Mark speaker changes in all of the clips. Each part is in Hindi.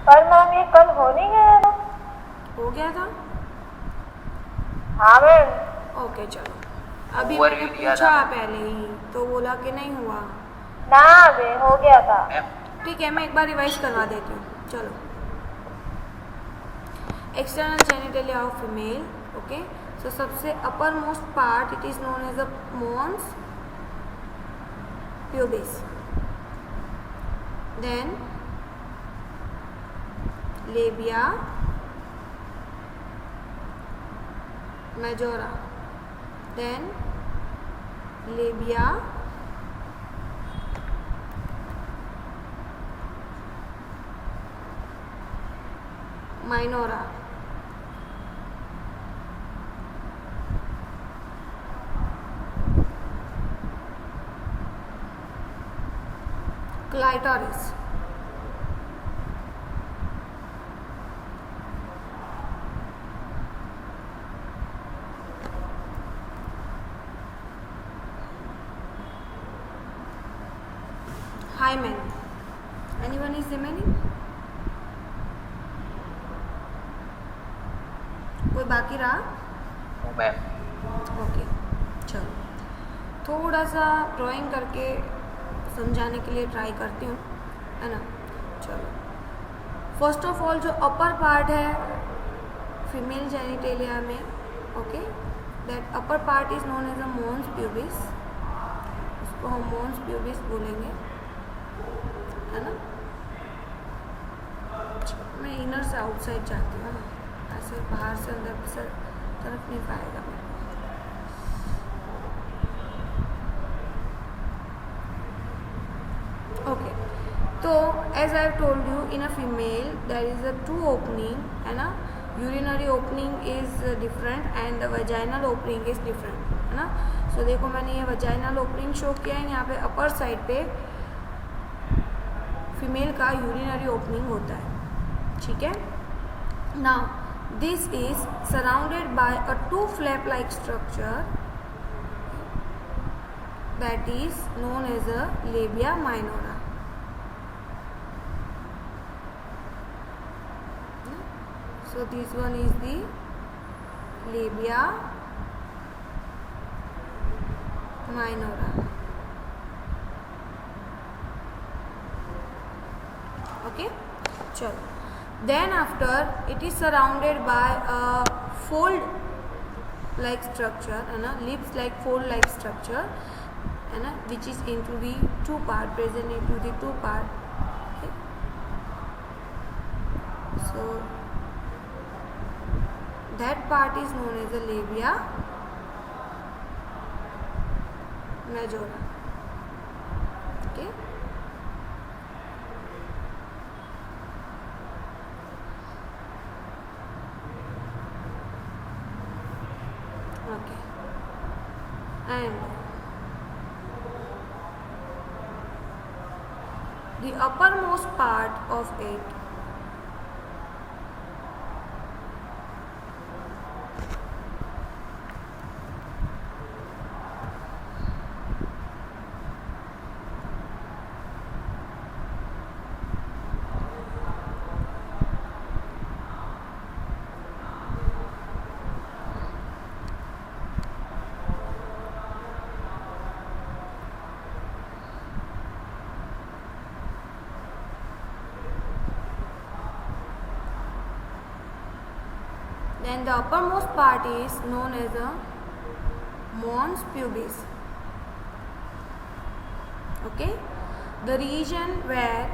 Speaker 1: पर मैम ये कल हो नहीं गया था?
Speaker 2: हो गया था?
Speaker 1: हाँ मैम।
Speaker 2: ओके चलो, अभी मैंने पूछा पहले ही तो बोला कि नहीं हुआ।
Speaker 1: ना बे, हो गया था।
Speaker 2: ठीक है, मैं एक बार रिवाइज करवा देती हूँ। चलो, external genitalia of female. Okay, so सबसे upper most part it is known as a mons pubis, then labia majora, then labia minora, clitoris, hymen. Anyone is remaining? कोई बाकी रहा? ओके, चलो थोड़ा सा ड्राइंग करके समझाने के लिए ट्राई करती हूँ, है ना। चलो, फर्स्ट ऑफ ऑल जो अपर पार्ट है फीमेल जेनिटेलिया में, okay, that upper part is known as a mons pubis। उसको हम mons pubis बोलेंगे, है ना। मैं इनर से आउटसाइड जाती हूँ ना, ऐसे बाहर से अंदर से तरफ नहीं पाएगा मेरे को। ओके, तो as I told you, in a female there is a two opening, है ना। Urinary opening is different and the vaginal opening is different, है ना। सो देखो, मैंने ये वजाइनल ओपनिंग शो किया है, यहाँ पे अपर साइड पे फीमेल का यूरिनरी ओपनिंग होता है, ठीक है। Now this is surrounded by a two flap like structure that is known as a labia minora. So this one is the labia minora. Okay, chalo. Then after it is surrounded by a fold like structure, है ना, lips like fold like structure, है ना, which is into the two part, present into the two part. Okay, so that part is known as the labia majora. Okay, okay, and the uppermost part of it then the uppermost part is known as a mons pubis. Okay, the region where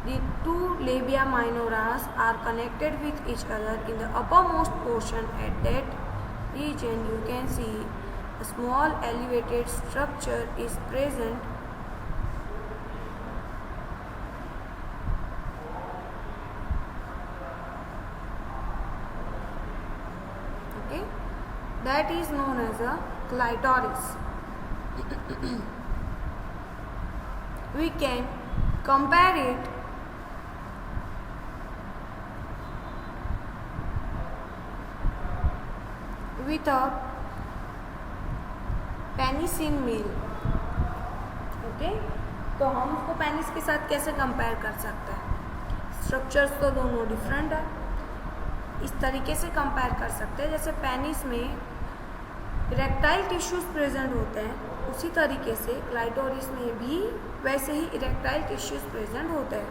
Speaker 2: the two labia minoras are connected with each other in the uppermost portion, at that region you can see a small elevated structure is present. Okay, that is known as a clitoris. We can compare it with a penis in male. Okay, तो हम उसको पेनिस के साथ कैसे कंपेयर कर सकते हैं? स्ट्रक्चर्स तो दोनों डिफरेंट है। इस तरीके से कंपेयर कर सकते हैं, जैसे पेनिस में इरेक्टाइल टिश्यूज प्रेजेंट होते हैं, उसी तरीके से क्लाइटोरिस में भी वैसे ही इरेक्टाइल टिश्यूज प्रेजेंट होते हैं।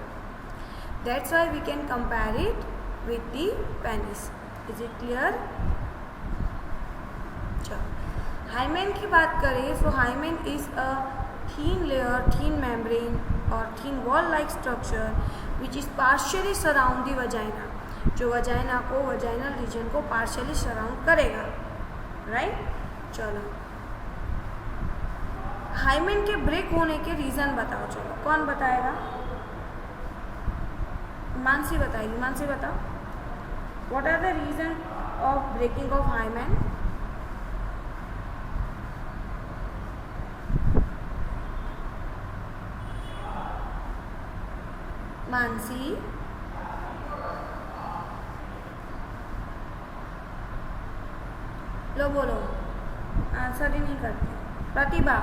Speaker 2: That's why we can compare it with the penis. Is it clear? चलो, हाइमेन की बात करें तो hymen is a thin layer, thin membrane or thin wall like structure which is partially surround the vagina, जो वजाइना को, वजाइनल रीजन को partially surround करेगा, राइट? चलो, हाइमेन के ब्रेक होने के रीज़न बताओ। चलो, कौन बताएगा? मानसी बताएगी। मानसी बताओ, what are the reason of breaking of hymen? Mansi, लो बोलो, आंसर ही नहीं करते। प्रतिभा,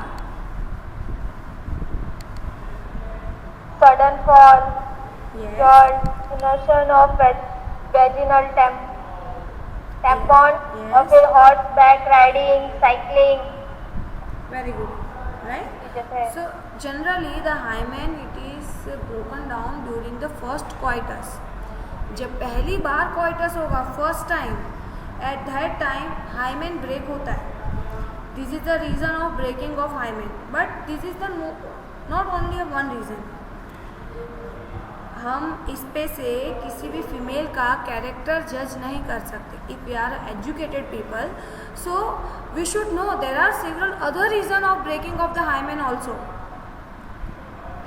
Speaker 1: sudden fall,
Speaker 2: yes,
Speaker 1: jolt, insertion of vaginal tampon,
Speaker 2: yes.
Speaker 1: और फिर horseback riding, cycling,
Speaker 2: very good, right?
Speaker 1: जैसे
Speaker 2: So generally the hymen it is broken down during the first coitus. जब पहली बार coitus होगा, first time, at that time hymen break होता है। This is the reason of breaking of hymen, but this is the not only a one reason. हम इस पे से किसी भी फीमेल का कैरेक्टर जज नहीं कर सकते। If we are educated people, so we should know there are several other reason of breaking of the hymen also,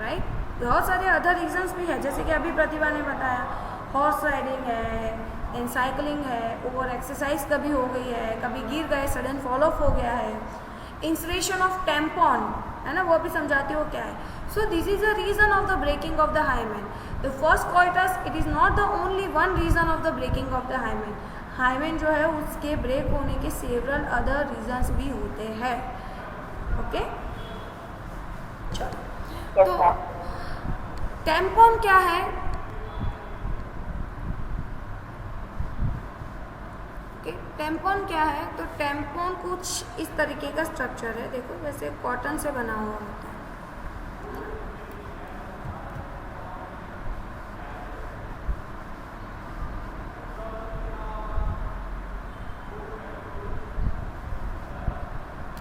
Speaker 2: right? बहुत सारे अदर रीजन्स भी है, जैसे कि अभी प्रतिभा ने बताया, हॉर्स राइडिंग है, एंड साइकिलिंग है, ओवर एक्सरसाइज कभी हो गई है, कभी गिर गए, सडन फॉल ऑफ हो गया है, इंसरेशन ऑफ टेम्पॉन है ना, वो भी समझाती हो क्या है। So this is the reason of the breaking of the hymen. The first coitus it is not the only one reason of the breaking of the hymen. Hymen जो है उसके ब्रेक होने के सेवरल अदर रीजन्स भी होते हैं। ओके, चलो, तो टेम्पॉन क्या है? टेम्पॉन क्या है? तो टेम्पॉन कुछ इस तरीके का स्ट्रक्चर है, देखो जैसे कॉटन से बना हुआ होता है।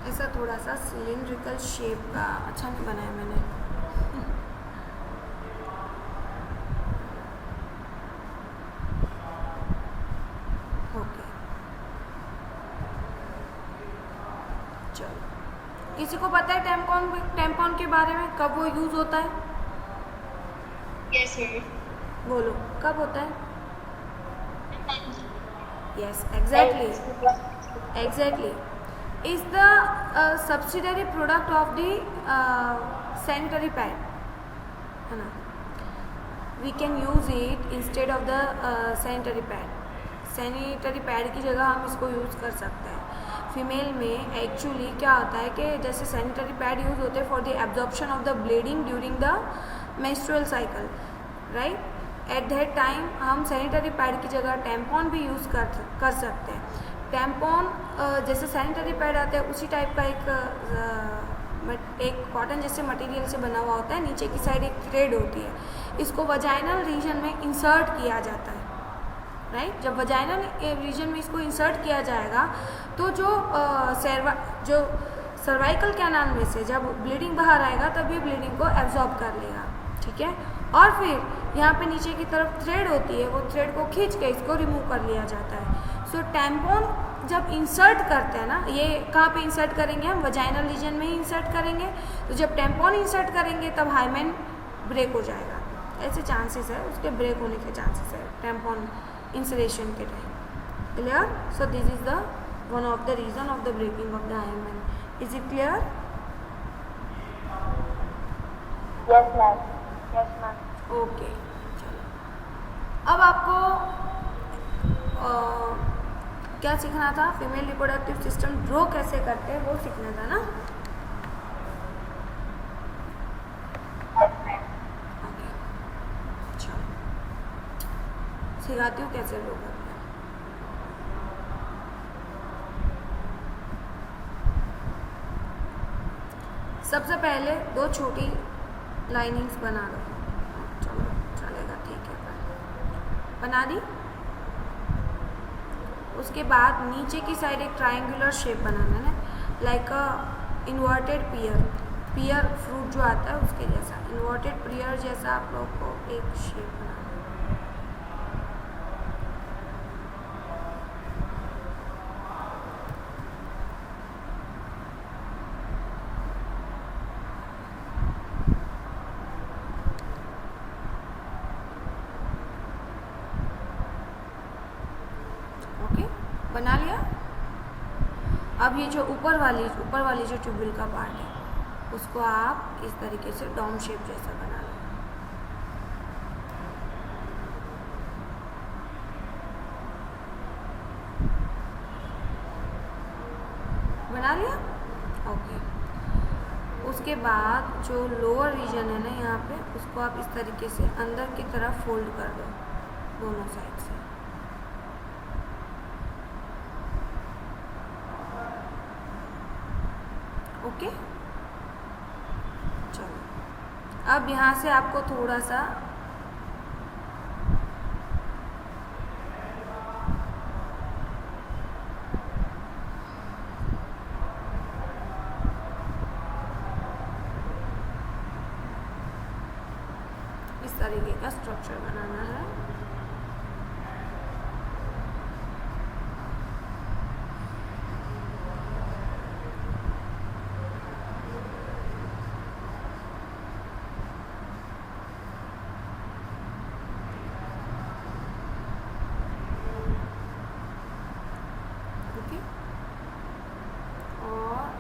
Speaker 2: ऐसा थोड़ा सा सिलिंड्रिकल शेप का, अच्छा नहीं बनाया मैंने। किसी को पता है टेम्पॉन के बारे में, कब वो यूज होता है?
Speaker 1: yes sir,
Speaker 2: बोलो, कब होता है? Yes, exactly, is the subsidiary product of the sanitary pad, है ना? We can use it instead of the sanitary pad. Sanitary pad की जगह हम इसको यूज़ कर सकते हैं। फीमेल में एक्चुअली क्या होता है कि जैसे सैनिटरी पैड यूज़ होते हैं for the absorption of the bleeding during the menstrual cycle, right? At that time हम सैनिटरी पैड की जगह टैम्पॉन भी यूज़ कर सकते हैं। टैम्पॉन जैसे सैनिटरी पैड आते हैं उसी टाइप का एक कॉटन जैसे मटेरियल से बना हुआ होता है, नीचे की साइड एक थ्रेड होती है, इसको वजाइनल रीजन में इंसर्ट किया जाता है, राइट? जब वजाइनल रीजन में इसको इंसर्ट किया जाएगा तो जो सर्वाइकल कैनाल में से जब ब्लीडिंग बाहर आएगा तब ये ब्लीडिंग को एब्जॉर्ब कर लेगा, ठीक है? और फिर यहाँ पे नीचे की तरफ थ्रेड होती है, वो थ्रेड को खींच के इसको रिमूव कर लिया जाता है। सो टैम्पॉन जब इंसर्ट करते हैं ना, ये कहाँ पे इंसर्ट करेंगे हम? वजाइनल रीजन में ही इंसर्ट करेंगे। तो जब टैम्पॉन इंसर्ट करेंगे तब हाइमेन ब्रेक हो जाएगा, ऐसे चांसेस है, उसके ब्रेक होने के चांसेस है टैम्पॉन इंसरेशन के time. Clear? So this is the one of the reason of the breaking of the hymen. Is it clear?
Speaker 1: yes ma'am, yes ma'am.
Speaker 2: Okay, चलो, अब आपको क्या सीखना था? फीमेल रिप्रोडक्टिव सिस्टम ग्रो कैसे करते हैं वो सीखना था ना? ओके, चलो, सिखाती हूँ कैसे ड्रॉ करना है। सबसे पहले 2 छोटी लाइनिंग्स बना लो। चलो चलेगा, ठीक है, बना दी। उसके बाद नीचे की साइड एक ट्रायंगुलर शेप बनाना है, like a inverted pear fruit जो आता है उसके जैसा, इन्वर्टेड पियर जैसा आप लोग को एक शेप बनाना है। बना लिया। अब ये जो ऊपर वाली जो ट्यूबवेल का पार्ट है उसको आप इस तरीके से डोम शेप जैसा बना लो। बना लिया, ओके। उसके बाद जो लोअर रीजन है ना यहाँ पे, उसको आप इस तरीके से अंदर की तरफ फोल्ड कर दो दोनों साइड से। ओके, चलो अब यहाँ से आपको थोड़ा सा इस तरीके का स्ट्रक्चर बनाना है।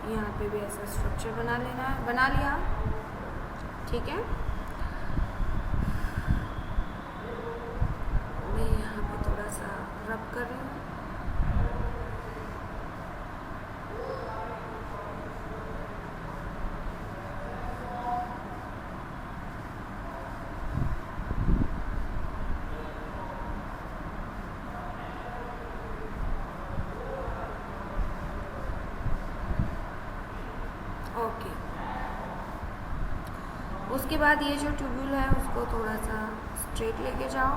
Speaker 2: यहाँ पे भी ऐसा स्ट्रक्चर बना लेना है। बना लिया, ठीक है। मैं यहाँ पे थोड़ा सा रब कर रही हूँ। ओके, उसके बाद ये जो ट्यूब्यूल है उसको थोड़ा सा स्ट्रेट लेके जाओ।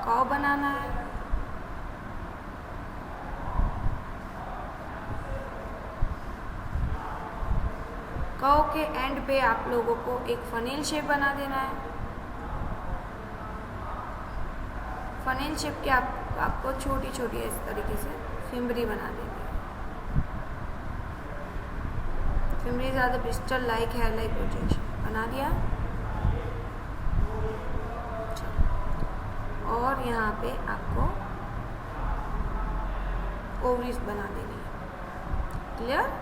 Speaker 2: कॉ बनाना है। कॉ के एंड पे आप लोगों को एक फनेल शेप बना देना है। फनेल शेप के आपको छोटी छोटी इस तरीके से फिम्बरी बना देनी है। फिम्बरी ज़्यादा ब्रिस्टल लाइक है, लाइक प्रोजेक्शन। बना दिया। और यहाँ पे आपको ओवरीज बना देनी है। क्लियर?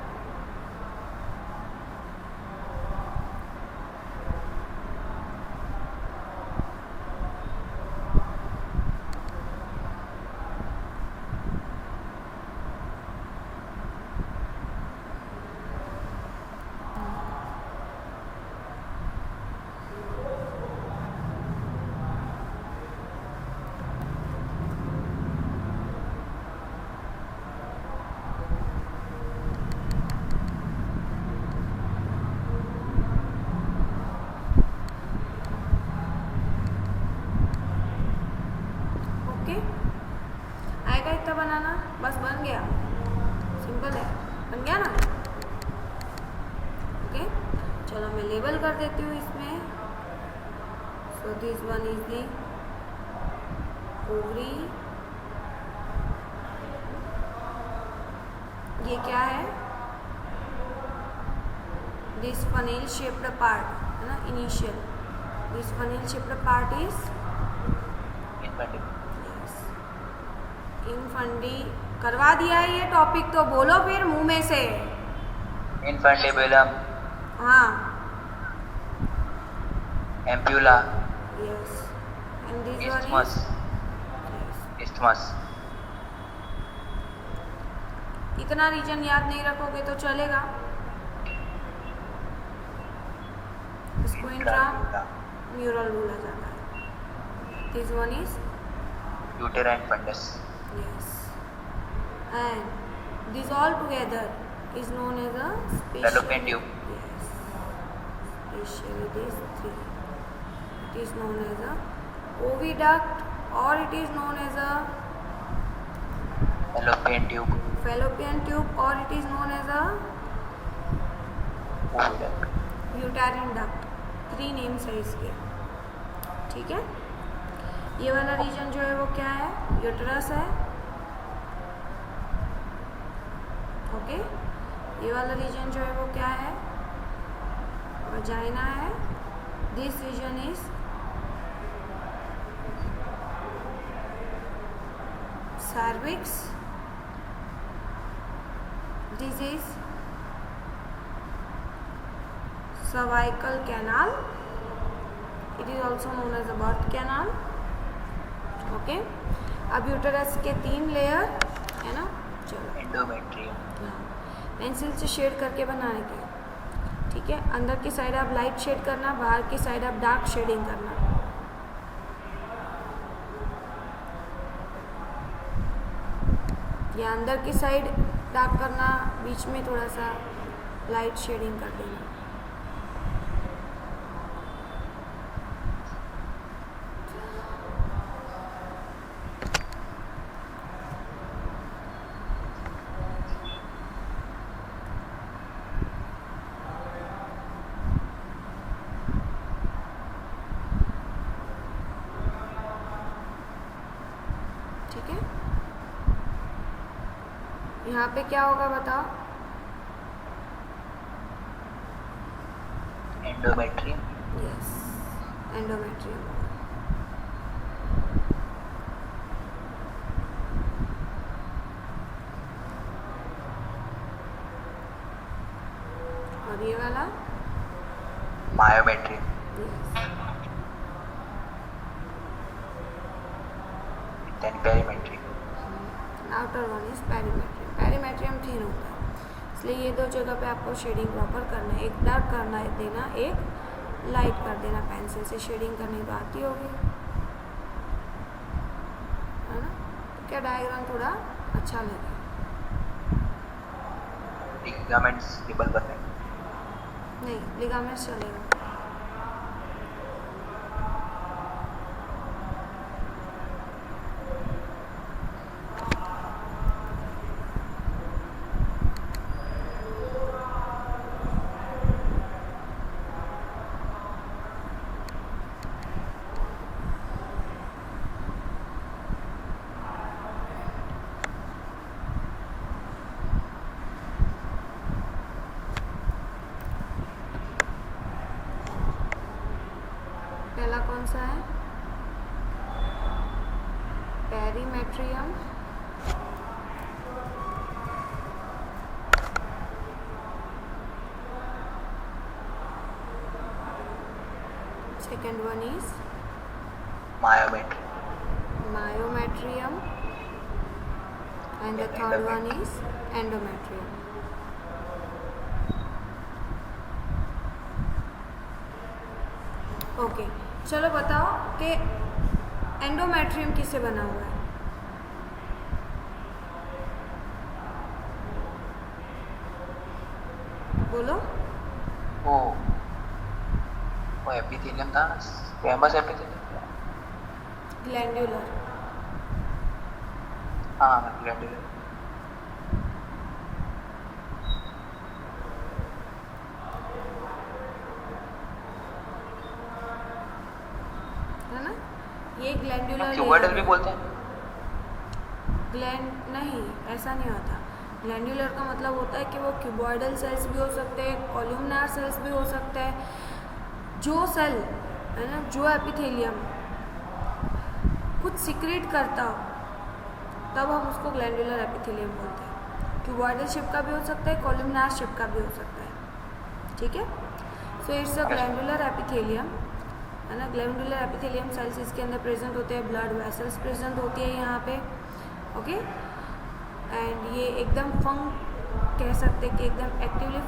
Speaker 2: आएगा इतना बनाना, बस बन गया। सिंपल है, बन गया ना। ओके, चलो मैं लेबल कर देती हूँ इसमें। So this one is the ovary. ये क्या है? दिस फनेल शेप्ड पार्ट है ना, initial. This funnel shaped part is infundibulum. करवा दिया है ये टॉपिक, तो बोलो फिर मुंह में से।
Speaker 3: इनफंडिबुलम।
Speaker 2: हाँ,
Speaker 3: ampulla.
Speaker 2: Yes. And this
Speaker 3: isthmus. Isthmus.
Speaker 2: इतना रीजन याद नहीं रखोगे तो चलेगा। इसको इंट्राम्यूरल बोला जाता है. This one is
Speaker 3: uterine fundus.
Speaker 2: yes, and these all together is known as a
Speaker 3: Fallopian tube.
Speaker 2: yes, especially these three. It is known as a oviduct, or it is known as a
Speaker 3: Fallopian tube.
Speaker 2: fallopian tube, or it is known as a
Speaker 3: Oviduct.
Speaker 2: uterine duct. 3 names है इसके. ठीक है, ये वाला रीजन जो है वो क्या है, यूटरस है. ओके, ये वाला रीजन जो है वो क्या है, वजाइना है. This reason is cervix. This is cervical canal. It is also known as a birth canal. Okay, अब यूटरस के 3 लेयर है ना. चलो,
Speaker 3: Endometrium.
Speaker 2: पेंसिल से शेड करके बनाने के. ठीक है, अंदर की साइड आप लाइट शेड करना, बाहर की साइड आप डार्क शेडिंग करना. या अंदर की साइड डार्क करना, बीच में थोड़ा सा लाइट शेडिंग कर देना. ठीक है, यहाँ पे क्या होगा बताओ.
Speaker 3: Endometrium.
Speaker 2: Yes, endometrium. और ये वाला
Speaker 3: Myometrium.
Speaker 2: Yes.
Speaker 3: Then perimetrium.
Speaker 2: Outer one is perimetrium. Perimetrium 3 होता है, इसलिए ये 2 जगह पे आपको शेडिंग प्रॉपर करना है. एक डार्क करना है देना, एक लाइट कर देना. पेंसिल से शेडिंग करनी तो आती होगी, है ना. तो क्या डायग्राम थोड़ा अच्छा लगे.
Speaker 3: Ligaments रिबल करने.
Speaker 2: नहीं, लिगामेंट्स चलेगा. पहला कौन सा है, perimetrium. Second one is
Speaker 3: Myometrium.
Speaker 2: myometrium, and the third one is endometrium. Okay, चलो बताओ कि एंडोमेट्रियम किससे बना हुआ है. बोलो.
Speaker 3: वो एपिथेलियम था, स्क्वैमस एपिथेलियम.
Speaker 2: ग्लैंडुलर.
Speaker 3: हाँ, ग्लैंडुलर.
Speaker 2: है ना, ये ग्लैंडुलर.
Speaker 3: क्यूबॉइडल भी बोलते हैं.
Speaker 2: ग्लैंड नहीं, ऐसा नहीं होता. ग्लैंडुलर का मतलब होता है कि वो क्यूबॉइडल सेल्स भी हो सकते हैं, कॉलमनार सेल्स भी हो सकते हैं. जो सेल है ना, जो एपिथेलियम कुछ सीक्रेट करता हो, तब हम उसको ग्लैंडुलर एपिथेलियम बोलते हैं. क्यूबॉइडल शेप का भी हो सकता है, कॉलमनार शेप का भी हो सकता है. ठीक है, so it's a glandular epithelium, है ना. ग्लैंडुलर एपिथेलियम सेल्स इसके अंदर प्रेजेंट होते हैं. ब्लड वेसल्स प्रेजेंट होती है यहाँ पे. ओके, एंड ये एकदम कह सकते हैं कि एकदम एक्टिवली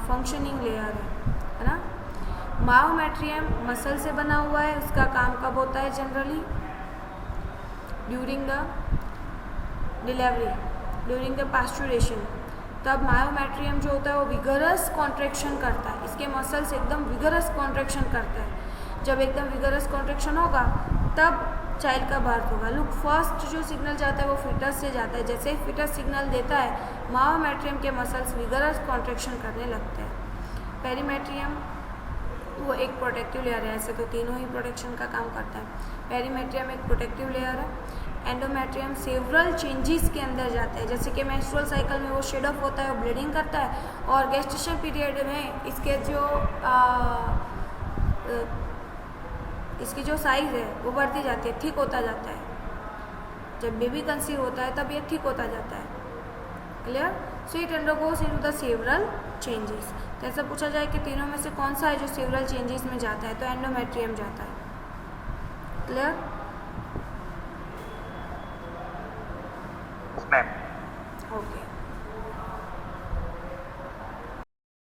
Speaker 2: फंक्शनिंग लेयर है ना. मायोमेट्रियम मसल से बना हुआ है, उसका काम कब होता है generally? During the delivery, during the parturition. तब मायोमेट्रियम जो होता है वो विगरस कॉन्ट्रैक्शन करता है, इसके मसल्स एकदम विगरस कॉन्ट्रैक्शन करते हैं। जब एकदम विगरस कॉन्ट्रैक्शन होगा तब चाइल्ड का बर्थ होगा। लुक, फर्स्ट जो सिग्नल जाता है वो फिटस से जाता है। जैसे ही फिटस सिग्नल देता है मायोमेट्रियम के मसल्स विगरस कॉन्ट्रैक्शन करने लगते हैं। पेरीमेट्रियम वो एक प्रोटेक्टिव लेयर है, ऐसे तो तीनों ही प्रोटेक्शन का काम करता है। पेरीमेट्रियम एक प्रोटेक्टिव लेयर है। एंडोमेट्रियम सेवरल चेंजेस के अंदर जाता है, जैसे कि मेंस्ट्रुअल साइकिल में वो शेड ऑफ होता है, वो ब्लीडिंग करता है, और गेस्टेशन पीरियड में इसकी जो साइज़ है वो बढ़ती जाती है, थिक होता जाता है। जब बेबी कंसीव होता है तब ये थिक होता जाता है। Clear? So it undergoes into the several changes. तो ऐसा पूछा जाए कि तीनों में से कौन सा है जो सेवरल चेंजेस में जाता है, तो एंडोमेट्रियम जाता है। क्लियर?
Speaker 3: Ma'am
Speaker 2: okay.